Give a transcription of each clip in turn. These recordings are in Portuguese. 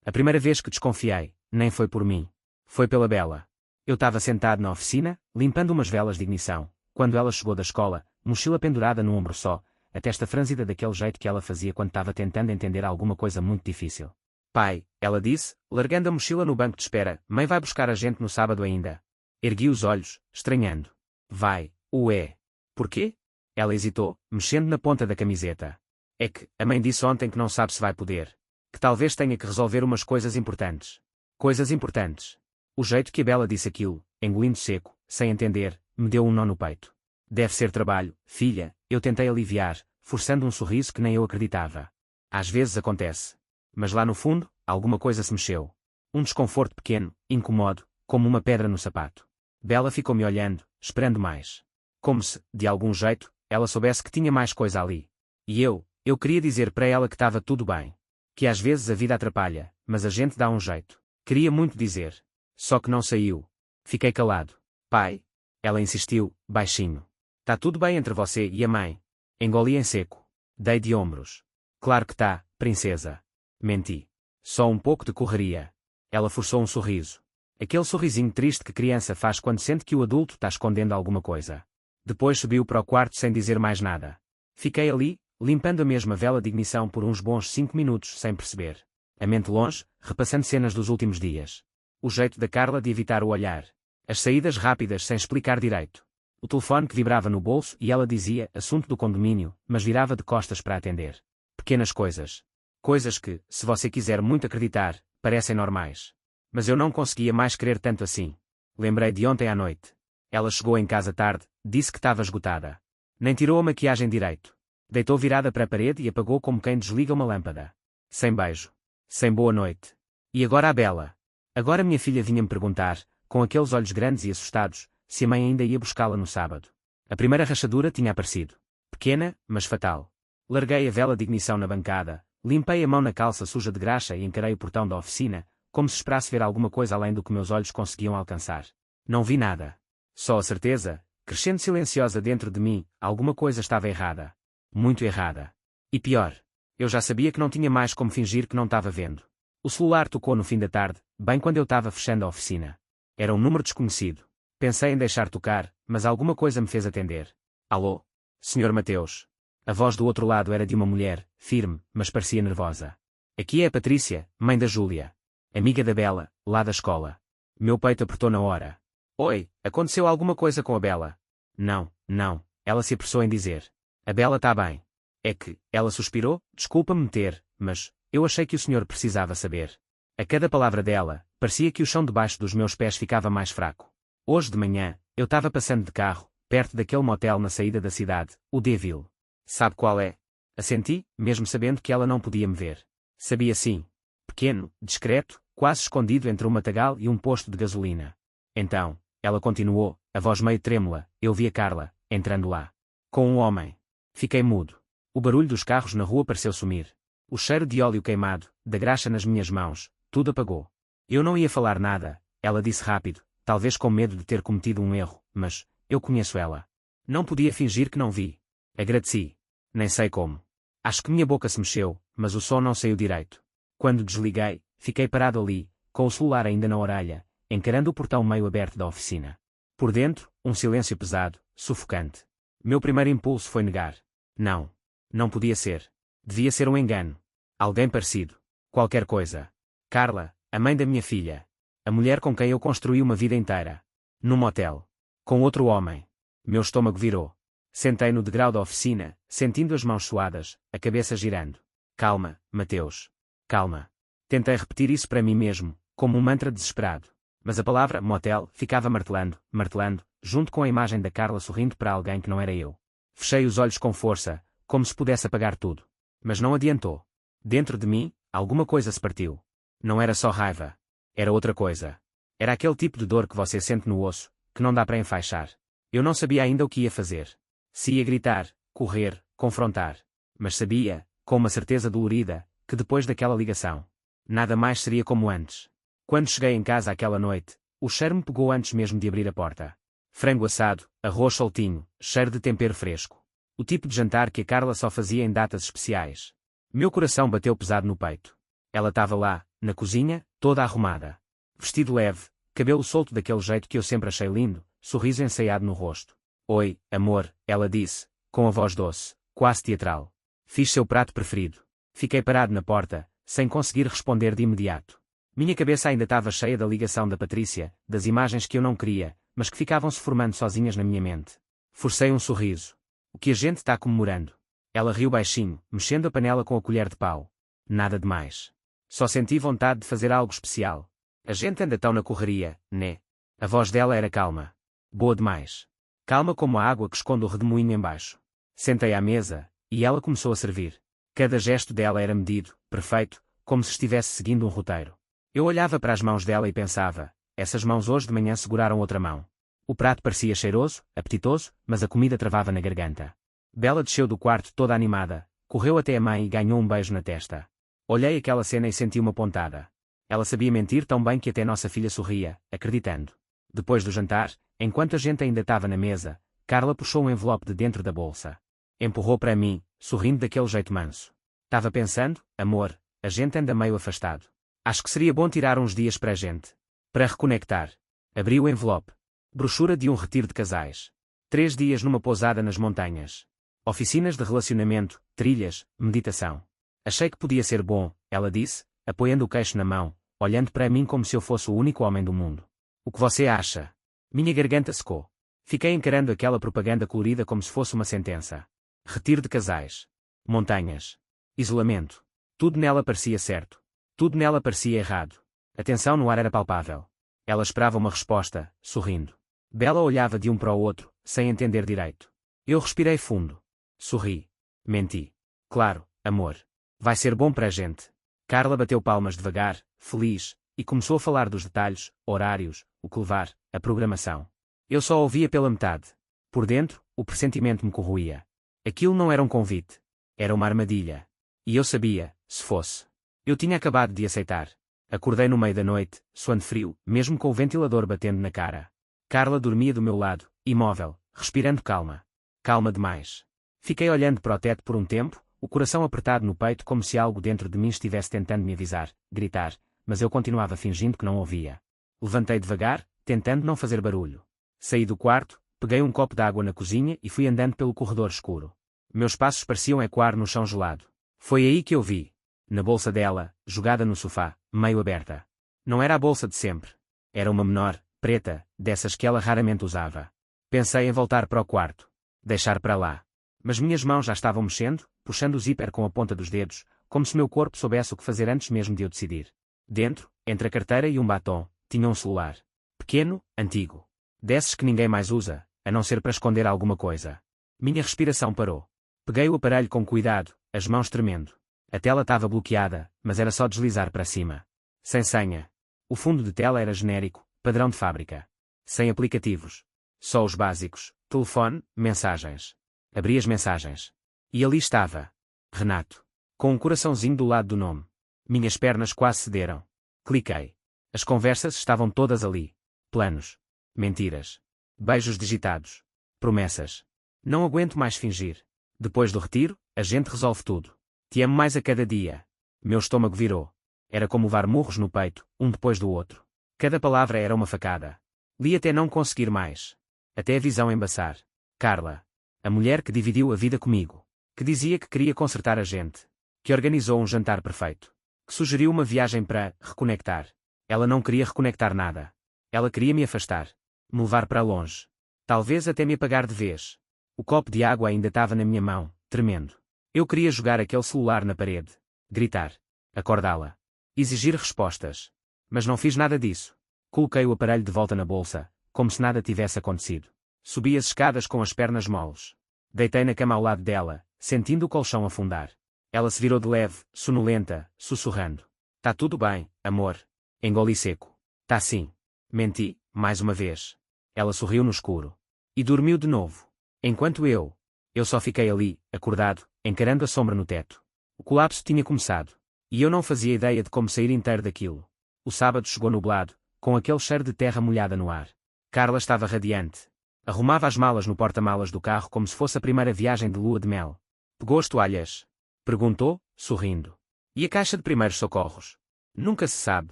A primeira vez que desconfiei, nem foi por mim. Foi pela Bela. Eu estava sentado na oficina, limpando umas velas de ignição, quando ela chegou da escola, mochila pendurada no ombro só, a testa franzida daquele jeito que ela fazia quando estava tentando entender alguma coisa muito difícil. Pai, ela disse, largando a mochila no banco de espera, mãe vai buscar a gente no sábado ainda. Ergui os olhos, estranhando. Vai, ué. Porquê? Ela hesitou, mexendo na ponta da camiseta. É que, a mãe disse ontem que não sabe se vai poder. Que talvez tenha que resolver umas coisas importantes. Coisas importantes. O jeito que a Bela disse aquilo, engolindo seco, sem entender, me deu um nó no peito. Deve ser trabalho, filha, eu tentei aliviar, forçando um sorriso que nem eu acreditava. Às vezes acontece. Mas lá no fundo, alguma coisa se mexeu. Um desconforto pequeno, incomodo, como uma pedra no sapato. Bela ficou-me olhando, esperando mais. Como se, de algum jeito, ela soubesse que tinha mais coisa ali. E eu queria dizer para ela que estava tudo bem. Que às vezes a vida atrapalha, mas a gente dá um jeito. Queria muito dizer. Só que não saiu. Fiquei calado. Pai? Ela insistiu, baixinho. Tá tudo bem entre você e a mãe. Engoli em seco. Dei de ombros. Claro que tá, princesa. Menti. Só um pouco de correria. Ela forçou um sorriso. Aquele sorrisinho triste que criança faz quando sente que o adulto está escondendo alguma coisa. Depois subiu para o quarto sem dizer mais nada. Fiquei ali, limpando a mesma vela de ignição por uns bons 5 minutos sem perceber. A mente longe, repassando cenas dos últimos dias. O jeito da Carla de evitar o olhar. As saídas rápidas sem explicar direito. O telefone que vibrava no bolso e ela dizia assunto do condomínio, mas virava de costas para atender. Pequenas coisas. Coisas que, se você quiser muito acreditar, parecem normais. Mas eu não conseguia mais querer tanto assim. Lembrei de ontem à noite. Ela chegou em casa tarde, disse que estava esgotada. Nem tirou a maquiagem direito. Deitou virada para a parede e apagou como quem desliga uma lâmpada. Sem beijo. Sem boa noite. E agora a Bela. Agora minha filha vinha-me perguntar, com aqueles olhos grandes e assustados, se a mãe ainda ia buscá-la no sábado. A primeira rachadura tinha aparecido. Pequena, mas fatal. Larguei a vela de ignição na bancada, limpei a mão na calça suja de graxa e encarei o portão da oficina, como se esperasse ver alguma coisa além do que meus olhos conseguiam alcançar. Não vi nada. Só a certeza, crescendo silenciosa dentro de mim, alguma coisa estava errada. Muito errada. E pior. Eu já sabia que não tinha mais como fingir que não estava vendo. O celular tocou no fim da tarde, bem quando eu estava fechando a oficina. Era um número desconhecido. Pensei em deixar tocar, mas alguma coisa me fez atender. Alô? Senhor Mateus. A voz do outro lado era de uma mulher, firme, mas parecia nervosa. Aqui é a Patrícia, mãe da Júlia. Amiga da Bela, lá da escola. Meu peito apertou na hora. Oi, aconteceu alguma coisa com a Bela? Não, ela se apressou em dizer. A Bela está bem. É que, ela suspirou, desculpa-me meter, mas, eu achei que o senhor precisava saber. A cada palavra dela, parecia que o chão debaixo dos meus pés ficava mais fraco. Hoje de manhã, eu estava passando de carro, perto daquele motel na saída da cidade, o Deville. Sabe qual é? Assenti, mesmo sabendo que ela não podia me ver. Sabia sim. Pequeno, discreto, quase escondido entre um matagal e um posto de gasolina. Então, ela continuou, a voz meio trêmula, eu vi a Carla, entrando lá. Com um homem. Fiquei mudo. O barulho dos carros na rua pareceu sumir. O cheiro de óleo queimado, da graxa nas minhas mãos, tudo apagou. Eu não ia falar nada, ela disse rápido, talvez com medo de ter cometido um erro, mas, eu conheço ela. Não podia fingir que não vi. Agradeci. Nem sei como. Acho que minha boca se mexeu, mas o som não saiu direito. Quando desliguei, fiquei parado ali, com o celular ainda na orelha, encarando o portão meio aberto da oficina. Por dentro, um silêncio pesado, sufocante. Meu primeiro impulso foi negar. Não podia ser. Devia ser um engano. Alguém parecido. Qualquer coisa. Carla, a mãe da minha filha. A mulher com quem eu construí uma vida inteira. Num motel. Com outro homem. Meu estômago virou. Sentei no degrau da oficina, sentindo as mãos suadas, a cabeça girando. Calma, Mateus. Calma. Tentei repetir isso para mim mesmo, como um mantra desesperado. Mas a palavra motel ficava martelando, junto com a imagem da Carla sorrindo para alguém que não era eu. Fechei os olhos com força, como se pudesse apagar tudo. Mas não adiantou. Dentro de mim, alguma coisa se partiu. Não era só raiva. Era outra coisa. Era aquele tipo de dor que você sente no osso, que não dá para enfaixar. Eu não sabia ainda o que ia fazer. Se ia gritar, correr, confrontar. Mas sabia, com uma certeza dolorida, que depois daquela ligação, nada mais seria como antes. Quando cheguei em casa aquela noite, o cheiro me pegou antes mesmo de abrir a porta. Frango assado, arroz soltinho, cheiro de tempero fresco. O tipo de jantar que a Carla só fazia em datas especiais. Meu coração bateu pesado no peito. Ela estava lá, na cozinha, toda arrumada. Vestido leve, cabelo solto daquele jeito que eu sempre achei lindo, sorriso ensaiado no rosto. Oi, amor, ela disse, com a voz doce, quase teatral. Fiz seu prato preferido. Fiquei parado na porta, sem conseguir responder de imediato. Minha cabeça ainda estava cheia da ligação da Patrícia, das imagens que eu não queria, mas que ficavam se formando sozinhas na minha mente. Forcei um sorriso. O que a gente está comemorando? Ela riu baixinho, mexendo a panela com a colher de pau. Nada demais. Só senti vontade de fazer algo especial. A gente anda tão na correria, né? A voz dela era calma. Boa demais. Calma como a água que esconde o redemoinho embaixo. Sentei à mesa, e ela começou a servir. Cada gesto dela era medido, perfeito, como se estivesse seguindo um roteiro. Eu olhava para as mãos dela e pensava, essas mãos hoje de manhã seguraram outra mão. O prato parecia cheiroso, apetitoso, mas a comida travava na garganta. Bela desceu do quarto toda animada, correu até a mãe e ganhou um beijo na testa. Olhei aquela cena e senti uma pontada. Ela sabia mentir tão bem que até nossa filha sorria, acreditando. Depois do jantar, enquanto a gente ainda estava na mesa, Carla puxou um envelope de dentro da bolsa. Empurrou para mim, sorrindo daquele jeito manso. Estava pensando, amor, a gente anda meio afastado. Acho que seria bom tirar uns dias para a gente. Para reconectar. Abri o envelope. Brochura de um retiro de casais. 3 dias numa pousada nas montanhas. Oficinas de relacionamento, trilhas, meditação. Achei que podia ser bom, ela disse, apoiando o queixo na mão, olhando para mim como se eu fosse o único homem do mundo. O que você acha? Minha garganta secou. Fiquei encarando aquela propaganda colorida como se fosse uma sentença. Retiro de casais. Montanhas. Isolamento. Tudo nela parecia certo. Tudo nela parecia errado. A tensão no ar era palpável. Ela esperava uma resposta, sorrindo. Bela olhava de um para o outro, sem entender direito. Eu respirei fundo. Sorri. Menti. Claro, amor. Vai ser bom para a gente. Carla bateu palmas devagar, feliz, e começou a falar dos detalhes, horários, o que levar, a programação. Eu só ouvia pela metade. Por dentro, o pressentimento me corroía. Aquilo não era um convite. Era uma armadilha. E eu sabia, se fosse. Eu tinha acabado de aceitar. Acordei no meio da noite, suando frio, mesmo com o ventilador batendo na cara. Carla dormia do meu lado, imóvel, respirando calma. Calma demais. Fiquei olhando para o teto por um tempo, o coração apertado no peito como se algo dentro de mim estivesse tentando me avisar, gritar, mas eu continuava fingindo que não ouvia. Levantei devagar, tentando não fazer barulho. Saí do quarto, peguei um copo de água na cozinha e fui andando pelo corredor escuro. Meus passos pareciam ecoar no chão gelado. Foi aí que eu vi. Na bolsa dela, jogada no sofá, meio aberta. Não era a bolsa de sempre. Era uma menor, preta, dessas que ela raramente usava. Pensei em voltar para o quarto. Deixar para lá. Mas minhas mãos já estavam mexendo, puxando o zíper com a ponta dos dedos, como se meu corpo soubesse o que fazer antes mesmo de eu decidir. Dentro, entre a carteira e um batom, tinha um celular. Pequeno, antigo. Desses que ninguém mais usa, a não ser para esconder alguma coisa. Minha respiração parou. Peguei o aparelho com cuidado, as mãos tremendo. A tela estava bloqueada, mas era só deslizar para cima. Sem senha. O fundo de tela era genérico, padrão de fábrica. Sem aplicativos. Só os básicos, telefone, mensagens. Abri as mensagens. E ali estava. Renato. Com um coraçãozinho do lado do nome. Minhas pernas quase cederam. Cliquei. As conversas estavam todas ali. Planos. Mentiras. Beijos digitados. Promessas. Não aguento mais fingir. Depois do retiro, a gente resolve tudo. Te amo mais a cada dia. Meu estômago virou. Era como levar murros no peito, um depois do outro. Cada palavra era uma facada. Li até não conseguir mais. Até a visão embaçar. Carla. A mulher que dividiu a vida comigo. Que dizia que queria consertar a gente. Que organizou um jantar perfeito. Que sugeriu uma viagem para reconectar. Ela não queria reconectar nada. Ela queria me afastar. Me levar para longe. Talvez até me apagar de vez. O copo de água ainda estava na minha mão, tremendo. Eu queria jogar aquele celular na parede. Gritar. Acordá-la. Exigir respostas. Mas não fiz nada disso. Coloquei o aparelho de volta na bolsa, como se nada tivesse acontecido. Subi as escadas com as pernas moles. Deitei na cama ao lado dela, sentindo o colchão afundar. Ela se virou de leve, sonolenta, sussurrando. Tá tudo bem, amor. Engoli seco. Tá sim. Menti, mais uma vez. Ela sorriu no escuro. E dormiu de novo. Enquanto eu só fiquei ali, acordado, encarando a sombra no teto. O colapso tinha começado. E eu não fazia ideia de como sair inteiro daquilo. O sábado chegou nublado, com aquele cheiro de terra molhada no ar. Carla estava radiante. Arrumava as malas no porta-malas do carro como se fosse a primeira viagem de lua de mel. Pegou as toalhas? Perguntou, sorrindo. E a caixa de primeiros socorros? Nunca se sabe,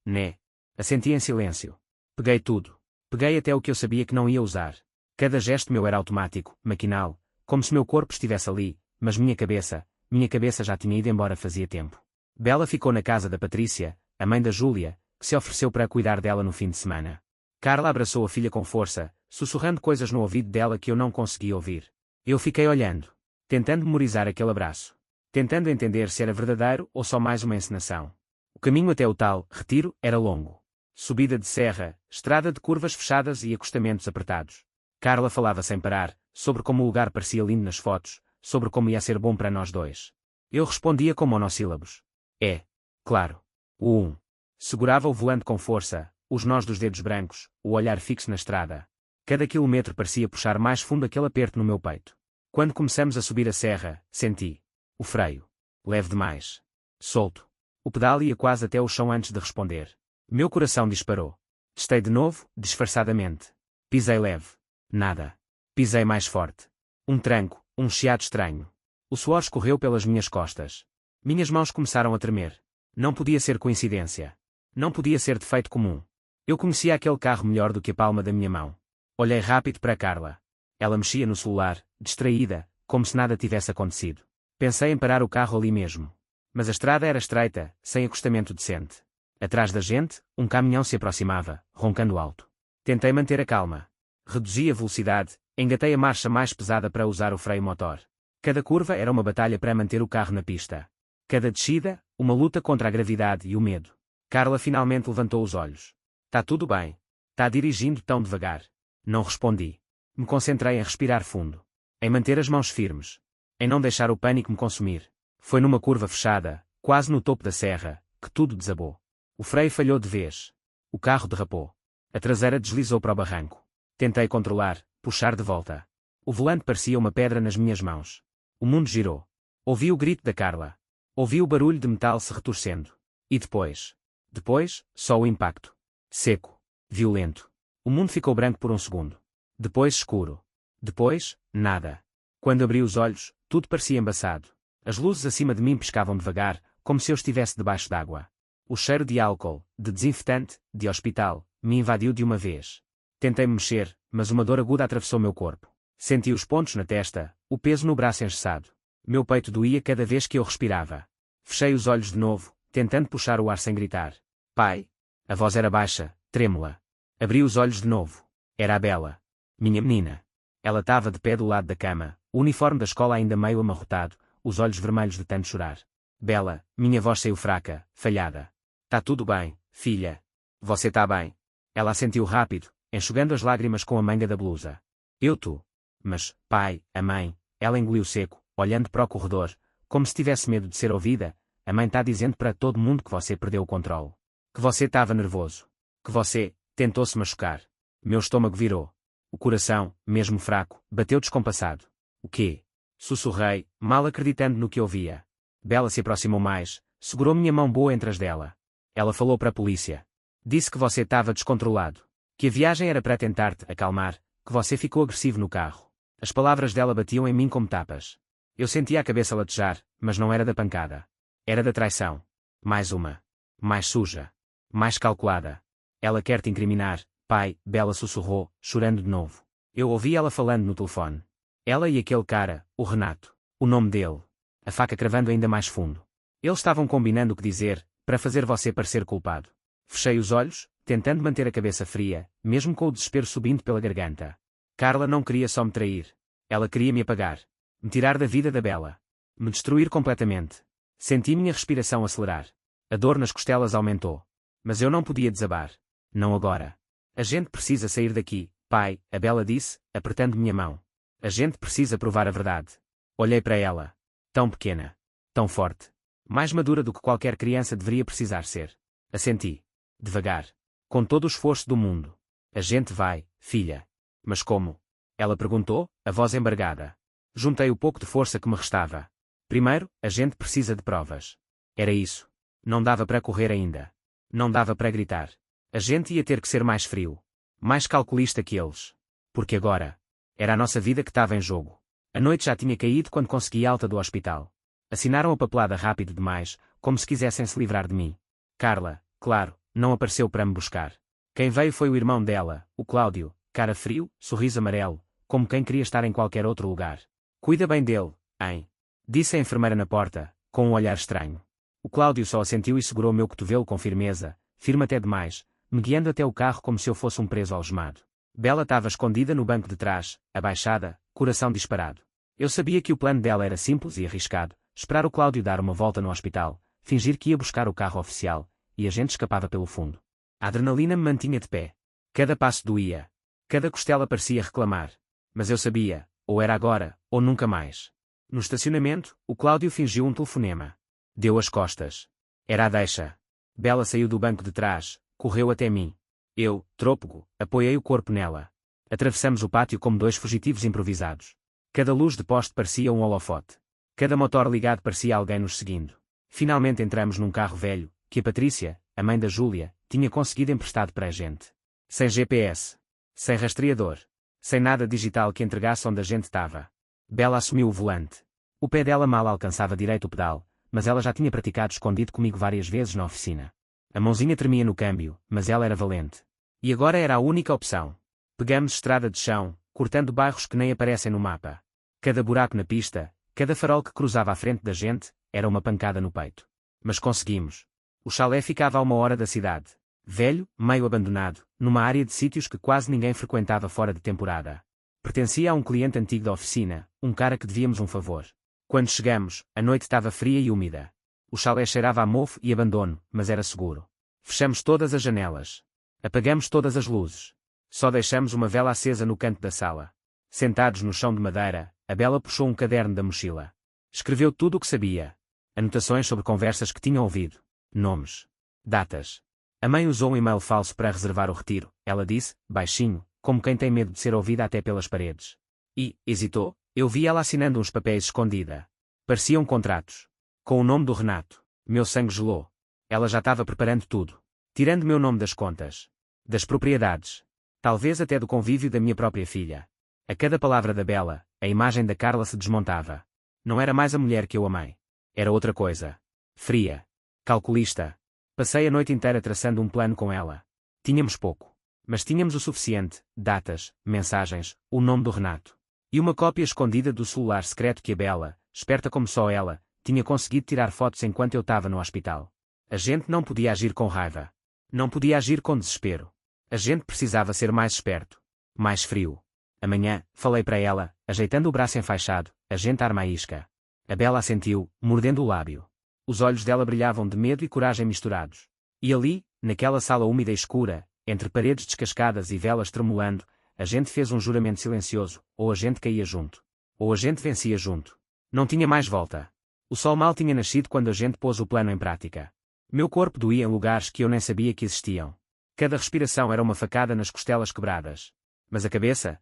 né? Assenti em silêncio. Peguei tudo. Peguei até o que eu sabia que não ia usar. Cada gesto meu era automático, maquinal, como se meu corpo estivesse ali, mas minha cabeça já tinha ido embora fazia tempo. Bela ficou na casa da Patrícia, a mãe da Júlia, que se ofereceu para cuidar dela no fim de semana. Carla abraçou a filha com força, sussurrando coisas no ouvido dela que eu não conseguia ouvir. Eu fiquei olhando, tentando memorizar aquele abraço, tentando entender se era verdadeiro ou só mais uma encenação. O caminho até o tal retiro era longo. Subida de serra, estrada de curvas fechadas e acostamentos apertados. Carla falava sem parar, sobre como o lugar parecia lindo nas fotos, sobre como ia ser bom para nós dois. Eu respondia com monossílabos. É, claro. O um. Segurava o volante com força, os nós dos dedos brancos, o olhar fixo na estrada. Cada quilômetro parecia puxar mais fundo aquele aperto no meu peito. Quando começamos a subir a serra, senti o freio. Leve demais. Solto. O pedal ia quase até o chão antes de responder. Meu coração disparou. Testei de novo, disfarçadamente. Pisei leve. Nada. Pisei mais forte. Um tranco, um chiado estranho. O suor escorreu pelas minhas costas. Minhas mãos começaram a tremer. Não podia ser coincidência. Não podia ser defeito comum. Eu conhecia aquele carro melhor do que a palma da minha mão. Olhei rápido para Carla. Ela mexia no celular, distraída, como se nada tivesse acontecido. Pensei em parar o carro ali mesmo. Mas a estrada era estreita, sem acostamento decente. Atrás da gente, um caminhão se aproximava, roncando alto. Tentei manter a calma. Reduzi a velocidade, engatei a marcha mais pesada para usar o freio motor. Cada curva era uma batalha para manter o carro na pista. Cada descida, uma luta contra a gravidade e o medo. Carla finalmente levantou os olhos. Tá tudo bem. Tá dirigindo tão devagar. Não respondi. Me concentrei em respirar fundo. Em manter as mãos firmes. Em não deixar o pânico me consumir. Foi numa curva fechada, quase no topo da serra, que tudo desabou. O freio falhou de vez. O carro derrapou. A traseira deslizou para o barranco. Tentei controlar, puxar de volta. O volante parecia uma pedra nas minhas mãos. O mundo girou. Ouvi o grito da Carla. Ouvi o barulho de metal se retorcendo. E depois? Depois, só o impacto. Seco. Violento. O mundo ficou branco por um segundo. Depois escuro. Depois, nada. Quando abri os olhos, tudo parecia embaçado. As luzes acima de mim piscavam devagar, como se eu estivesse debaixo d'água. O cheiro de álcool, de desinfetante, de hospital, me invadiu de uma vez. Tentei me mexer, mas uma dor aguda atravessou meu corpo. Senti os pontos na testa, o peso no braço engessado. Meu peito doía cada vez que eu respirava. Fechei os olhos de novo, tentando puxar o ar sem gritar. Pai? A voz era baixa, trêmula. Abri os olhos de novo. Era a Bela. Minha menina. Ela estava de pé do lado da cama, o uniforme da escola ainda meio amarrotado, os olhos vermelhos de tanto chorar. Bela, minha voz saiu fraca, falhada. Tá tudo bem, filha. Você tá bem. Ela assentiu rápido, enxugando as lágrimas com a manga da blusa. Tu. Mas, pai, a mãe, ela engoliu seco, olhando para o corredor, como se tivesse medo de ser ouvida. A mãe tá dizendo para todo mundo que você perdeu o controle. Que você estava nervoso. Que você tentou se machucar. Meu estômago virou. O coração, mesmo fraco, bateu descompassado. O quê? Sussurrei, mal acreditando no que ouvia. Bela se aproximou mais, segurou minha mão boa entre as dela. Ela falou para a polícia. Disse que você estava descontrolado. Que a viagem era para tentar te acalmar, que você ficou agressivo no carro. As palavras dela batiam em mim como tapas. Eu sentia a cabeça latejar, mas não era da pancada. Era da traição. Mais uma. Mais suja. Mais calculada. Ela quer te incriminar, pai, Bela sussurrou, chorando de novo. Eu ouvi ela falando no telefone. Ela e aquele cara, o Renato. O nome dele. A faca cravando ainda mais fundo. Eles estavam combinando o que dizer, para fazer você parecer culpado. Fechei os olhos, tentando manter a cabeça fria, mesmo com o desespero subindo pela garganta. Carla não queria só me trair. Ela queria me apagar. Me tirar da vida da Bela. Me destruir completamente. Senti minha respiração acelerar. A dor nas costelas aumentou. Mas eu não podia desabar. Não agora. A gente precisa sair daqui, pai, a Bela disse, apertando minha mão. A gente precisa provar a verdade. Olhei para ela. Tão pequena. Tão forte. Mais madura do que qualquer criança deveria precisar ser. Assenti. Devagar. Com todo o esforço do mundo. A gente vai, filha. Mas como? Ela perguntou, a voz embargada. Juntei o pouco de força que me restava. Primeiro, a gente precisa de provas. Era isso. Não dava para correr ainda. Não dava para gritar. A gente ia ter que ser mais frio. Mais calculista que eles. Porque agora. Era a nossa vida que estava em jogo. A noite já tinha caído quando consegui alta do hospital. Assinaram a papelada rápido demais, como se quisessem se livrar de mim. Carla, claro, não apareceu para me buscar. Quem veio foi o irmão dela, o Cláudio, cara frio, sorriso amarelo, como quem queria estar em qualquer outro lugar. Cuida bem dele, hein? Disse a enfermeira na porta, com um olhar estranho. O Cláudio só assentiu e segurou meu cotovelo com firmeza, firme até demais, me guiando até o carro como se eu fosse um preso algemado. Bela estava escondida no banco de trás, abaixada, coração disparado. Eu sabia que o plano dela era simples e arriscado, esperar o Cláudio dar uma volta no hospital, fingir que ia buscar o carro oficial, e a gente escapava pelo fundo. A adrenalina me mantinha de pé. Cada passo doía. Cada costela parecia reclamar. Mas eu sabia, ou era agora, ou nunca mais. No estacionamento, o Cláudio fingiu um telefonema. Deu as costas. Era a deixa. Bela saiu do banco de trás, correu até mim. Eu, trôpego, apoiei o corpo nela. Atravessamos o pátio como dois fugitivos improvisados. Cada luz de poste parecia um holofote. Cada motor ligado parecia alguém nos seguindo. Finalmente entramos num carro velho, que a Patrícia, a mãe da Júlia, tinha conseguido emprestado para a gente. Sem GPS. Sem rastreador. Sem nada digital que entregasse onde a gente estava. Bela assumiu o volante. O pé dela mal alcançava direito o pedal, mas ela já tinha praticado escondido comigo várias vezes na oficina. A mãozinha tremia no câmbio, mas ela era valente. E agora era a única opção. Pegamos estrada de chão, cortando bairros que nem aparecem no mapa. Cada buraco na pista, cada farol que cruzava à frente da gente, era uma pancada no peito. Mas conseguimos. O chalé ficava a 1 hora da cidade. Velho, meio abandonado, numa área de sítios que quase ninguém frequentava fora de temporada. Pertencia a um cliente antigo da oficina, um cara que devíamos um favor. Quando chegamos, a noite estava fria e úmida. O chalé cheirava a mofo e abandono, mas era seguro. Fechamos todas as janelas. Apagamos todas as luzes. Só deixamos uma vela acesa no canto da sala. Sentados no chão de madeira, a Bela puxou um caderno da mochila. Escreveu tudo o que sabia. Anotações sobre conversas que tinha ouvido. Nomes. Datas. A mãe usou um e-mail falso para reservar o retiro, ela disse, baixinho, como quem tem medo de ser ouvida até pelas paredes. E, hesitou, eu vi ela assinando uns papéis escondida. Pareciam contratos. Com o nome do Renato. Meu sangue gelou. Ela já estava preparando tudo. Tirando meu nome das contas. Das propriedades. Talvez até do convívio da minha própria filha. A cada palavra da Bela, a imagem da Carla se desmontava. Não era mais a mulher que eu amei. Era outra coisa. Fria. Calculista. Passei a noite inteira traçando um plano com ela. Tínhamos pouco. Mas tínhamos o suficiente, datas, mensagens, o nome do Renato. E uma cópia escondida do celular secreto que a Bela, esperta como só ela, tinha conseguido tirar fotos enquanto eu estava no hospital. A gente não podia agir com raiva. Não podia agir com desespero. A gente precisava ser mais esperto. Mais frio. Amanhã, falei para ela, ajeitando o braço enfaixado, a gente arma a isca. A Bela assentiu, mordendo o lábio. Os olhos dela brilhavam de medo e coragem misturados. E ali, naquela sala úmida e escura, entre paredes descascadas e velas tremulando, a gente fez um juramento silencioso, ou a gente caía junto. Ou a gente vencia junto. Não tinha mais volta. O sol mal tinha nascido quando a gente pôs o plano em prática. Meu corpo doía em lugares que eu nem sabia que existiam. Cada respiração era uma facada nas costelas quebradas. Mas a cabeça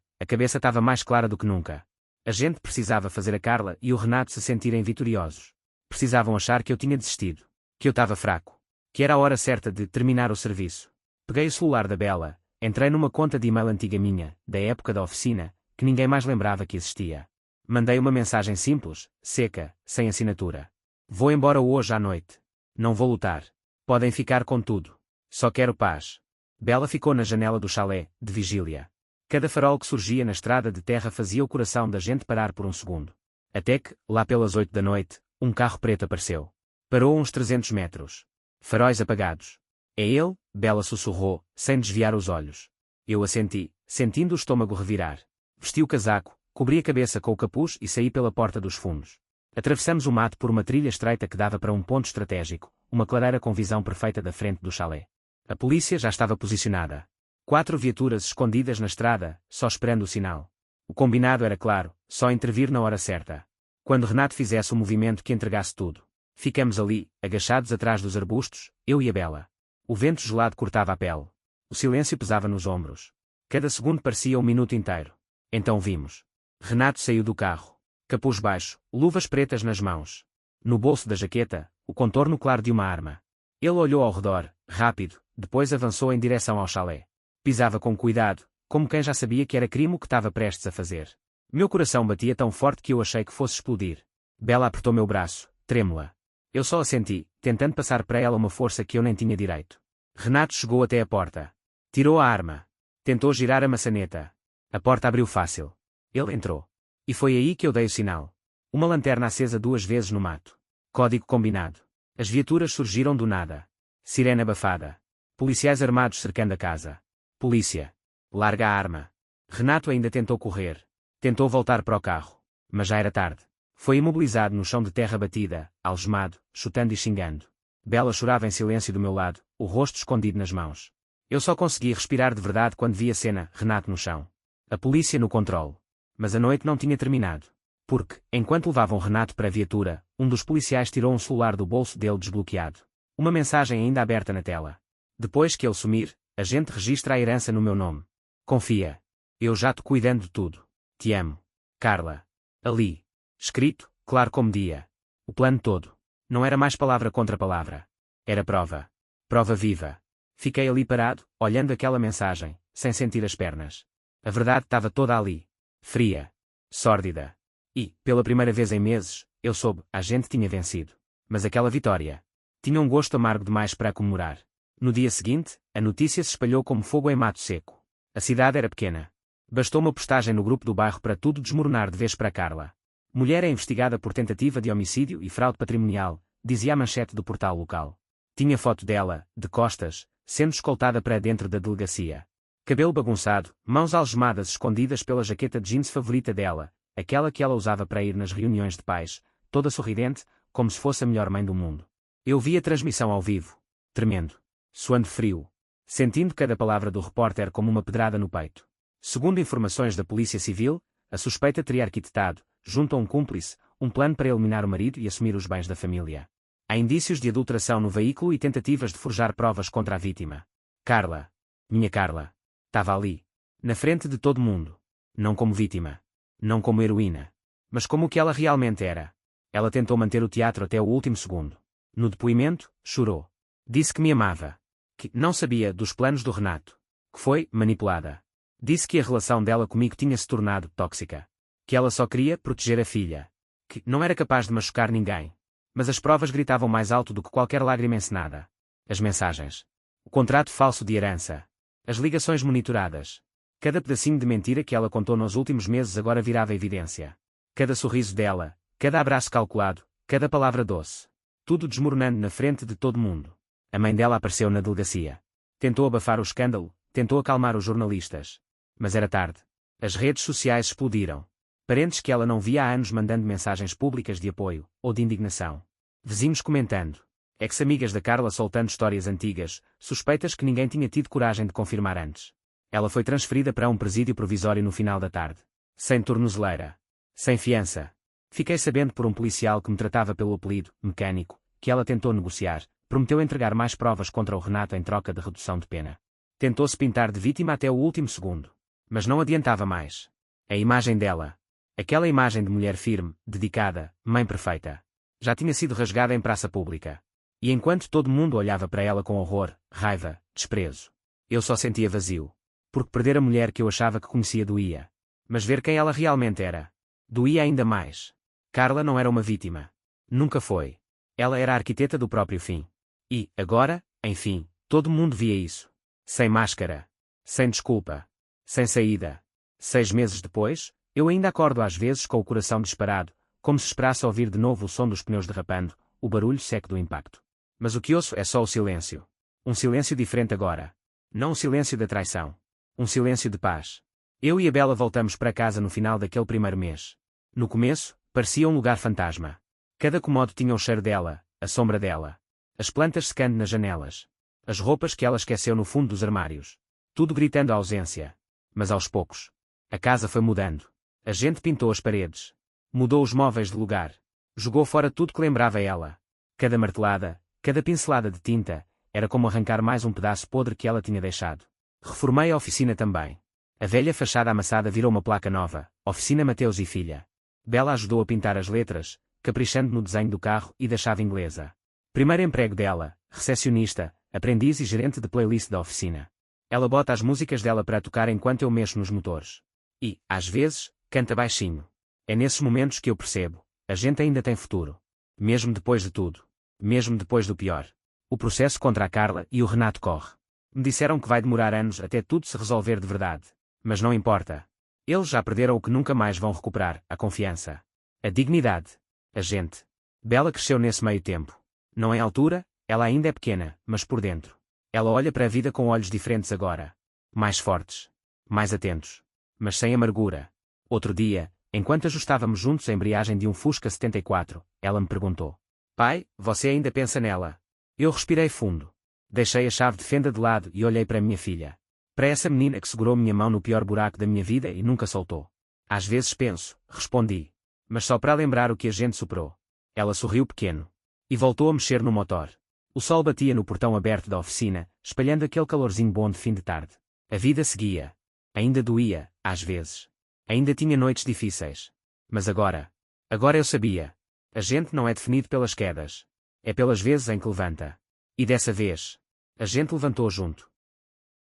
estava mais clara do que nunca. A gente precisava fazer a Carla e o Renato se sentirem vitoriosos. Precisavam achar que eu tinha desistido. Que eu estava fraco. Que era a hora certa de terminar o serviço. Peguei o celular da Bela, entrei numa conta de e-mail antiga minha, da época da oficina, que ninguém mais lembrava que existia. Mandei uma mensagem simples, seca, sem assinatura. Vou embora hoje à noite. Não vou lutar. Podem ficar com tudo. Só quero paz. Bela ficou na janela do chalé, de vigília. Cada farol que surgia na estrada de terra fazia o coração da gente parar por um segundo. Até que, lá pelas 8 da noite, um carro preto apareceu. Parou a uns 300 metros. Faróis apagados. É ele? Bela sussurrou, sem desviar os olhos. Eu assenti, sentindo o estômago revirar. Vesti o casaco, cobri a cabeça com o capuz e saí pela porta dos fundos. Atravessamos o mato por uma trilha estreita que dava para um ponto estratégico, uma clareira com visão perfeita da frente do chalé. A polícia já estava posicionada. 4 viaturas escondidas na estrada, só esperando o sinal. O combinado era claro, só intervir na hora certa. Quando Renato fizesse o movimento que entregasse tudo. Ficamos ali, agachados atrás dos arbustos, eu e a Bela. O vento gelado cortava a pele. O silêncio pesava nos ombros. Cada segundo parecia um minuto inteiro. Então vimos. Renato saiu do carro. Capuz baixo, luvas pretas nas mãos. No bolso da jaqueta, o contorno claro de uma arma. Ele olhou ao redor, rápido, depois avançou em direção ao chalé. Pisava com cuidado, como quem já sabia que era crime o que estava prestes a fazer. Meu coração batia tão forte que eu achei que fosse explodir. Bela apertou meu braço, trêmula. Eu só assenti, tentando passar para ela uma força que eu nem tinha direito. Renato chegou até a porta. Tirou a arma. Tentou girar a maçaneta. A porta abriu fácil. Ele entrou. E foi aí que eu dei o sinal. Uma lanterna acesa 2 vezes no mato. Código combinado. As viaturas surgiram do nada. Sirene abafada. Policiais armados cercando a casa. Polícia. Larga a arma. Renato ainda tentou correr. Tentou voltar para o carro. Mas já era tarde. Foi imobilizado no chão de terra batida, algemado, chutando e xingando. Bela chorava em silêncio do meu lado, o rosto escondido nas mãos. Eu só consegui respirar de verdade quando vi a cena, Renato no chão. A polícia no controle. Mas a noite não tinha terminado. Porque, enquanto levavam Renato para a viatura, um dos policiais tirou um celular do bolso dele desbloqueado. Uma mensagem ainda aberta na tela. Depois que ele sumir, a gente registra a herança no meu nome. Confia. Eu já te cuidando de tudo. Te amo. Carla. Ali. Escrito, claro como dia. O plano todo. Não era mais palavra contra palavra. Era prova. Prova viva. Fiquei ali parado, olhando aquela mensagem, sem sentir as pernas. A verdade estava toda ali. Fria. Sórdida. E, pela primeira vez em meses, eu soube, a gente tinha vencido. Mas aquela vitória tinha um gosto amargo demais para a comemorar. No dia seguinte, a notícia se espalhou como fogo em mato seco. A cidade era pequena. Bastou uma postagem no grupo do bairro para tudo desmoronar de vez para Carla. Mulher é investigada por tentativa de homicídio e fraude patrimonial, dizia a manchete do portal local. Tinha foto dela, de costas, sendo escoltada para dentro da delegacia. Cabelo bagunçado, mãos algemadas escondidas pela jaqueta de jeans favorita dela, aquela que ela usava para ir nas reuniões de pais, toda sorridente, como se fosse a melhor mãe do mundo. Eu vi a transmissão ao vivo, tremendo, suando frio, sentindo cada palavra do repórter como uma pedrada no peito. Segundo informações da Polícia Civil, a suspeita teria arquitetado, junto a um cúmplice, um plano para eliminar o marido e assumir os bens da família. Há indícios de adulteração no veículo e tentativas de forjar provas contra a vítima. Carla. Minha Carla. Estava ali. Na frente de todo mundo. Não como vítima. Não como heroína. Mas como o que ela realmente era. Ela tentou manter o teatro até o último segundo. No depoimento, chorou. Disse que me amava. Que não sabia dos planos do Renato. Que foi manipulada. Disse que a relação dela comigo tinha se tornado tóxica. Que ela só queria proteger a filha. Que não era capaz de machucar ninguém. Mas as provas gritavam mais alto do que qualquer lágrima encenada. As mensagens. O contrato falso de herança. As ligações monitoradas. Cada pedacinho de mentira que ela contou nos últimos meses agora virava evidência. Cada sorriso dela, cada abraço calculado, cada palavra doce. Tudo desmoronando na frente de todo mundo. A mãe dela apareceu na delegacia. Tentou abafar o escândalo, tentou acalmar os jornalistas. Mas era tarde. As redes sociais explodiram. Parentes que ela não via há anos mandando mensagens públicas de apoio, ou de indignação. Vizinhos comentando. Ex-amigas da Carla soltando histórias antigas, suspeitas que ninguém tinha tido coragem de confirmar antes. Ela foi transferida para um presídio provisório no final da tarde. Sem tornozeleira. Sem fiança. Fiquei sabendo por um policial que me tratava pelo apelido, mecânico, que ela tentou negociar, prometeu entregar mais provas contra o Renato em troca de redução de pena. Tentou-se pintar de vítima até o último segundo. Mas não adiantava mais. A imagem dela. Aquela imagem de mulher firme, dedicada, mãe perfeita. Já tinha sido rasgada em praça pública. E enquanto todo mundo olhava para ela com horror, raiva, desprezo, eu só sentia vazio. Porque perder a mulher que eu achava que conhecia doía. Mas ver quem ela realmente era, doía ainda mais. Carla não era uma vítima. Nunca foi. Ela era a arquiteta do próprio fim. E, agora, enfim, todo mundo via isso. Sem máscara. Sem desculpa. Sem saída. 6 meses depois, eu ainda acordo às vezes com o coração disparado, como se esperasse ouvir de novo o som dos pneus derrapando, o barulho seco do impacto. Mas o que ouço é só o silêncio. Um silêncio diferente agora. Não o silêncio da traição. Um silêncio de paz. Eu e a Bela voltamos para casa no final daquele primeiro mês. No começo, parecia um lugar fantasma. Cada cômodo tinha o cheiro dela, a sombra dela. As plantas secando nas janelas. As roupas que ela esqueceu no fundo dos armários. Tudo gritando a ausência. Mas aos poucos. A casa foi mudando. A gente pintou as paredes. Mudou os móveis de lugar. Jogou fora tudo que lembrava ela. Cada martelada, cada pincelada de tinta, era como arrancar mais um pedaço podre que ela tinha deixado. Reformei a oficina também. A velha fachada amassada virou uma placa nova, Oficina Mateus e Filha. Bela ajudou a pintar as letras, caprichando no desenho do carro e da chave inglesa. Primeiro emprego dela, recepcionista, aprendiz e gerente de playlist da oficina. Ela bota as músicas dela para tocar enquanto eu mexo nos motores. E, às vezes, canta baixinho. É nesses momentos que eu percebo, a gente ainda tem futuro. Mesmo depois de tudo. Mesmo depois do pior. O processo contra a Carla e o Renato corre. Me disseram que vai demorar anos até tudo se resolver de verdade. Mas não importa. Eles já perderam o que nunca mais vão recuperar, a confiança. A dignidade. A gente. Bela cresceu nesse meio tempo. Não em altura, ela ainda é pequena, mas por dentro. Ela olha para a vida com olhos diferentes agora. Mais fortes. Mais atentos. Mas sem amargura. Outro dia, enquanto ajustávamos juntos a embreagem de um Fusca 74, ela me perguntou: Pai, você ainda pensa nela? Eu respirei fundo. Deixei a chave de fenda de lado e olhei para minha filha. Para essa menina que segurou minha mão no pior buraco da minha vida e nunca soltou. Às vezes penso, respondi. Mas só para lembrar o que a gente superou. Ela sorriu pequeno. E voltou a mexer no motor. O sol batia no portão aberto da oficina, espalhando aquele calorzinho bom de fim de tarde. A vida seguia. Ainda doía, às vezes. Ainda tinha noites difíceis. Mas agora. Agora eu sabia. A gente não é definido pelas quedas. É pelas vezes em que levanta. E dessa vez. A gente levantou junto.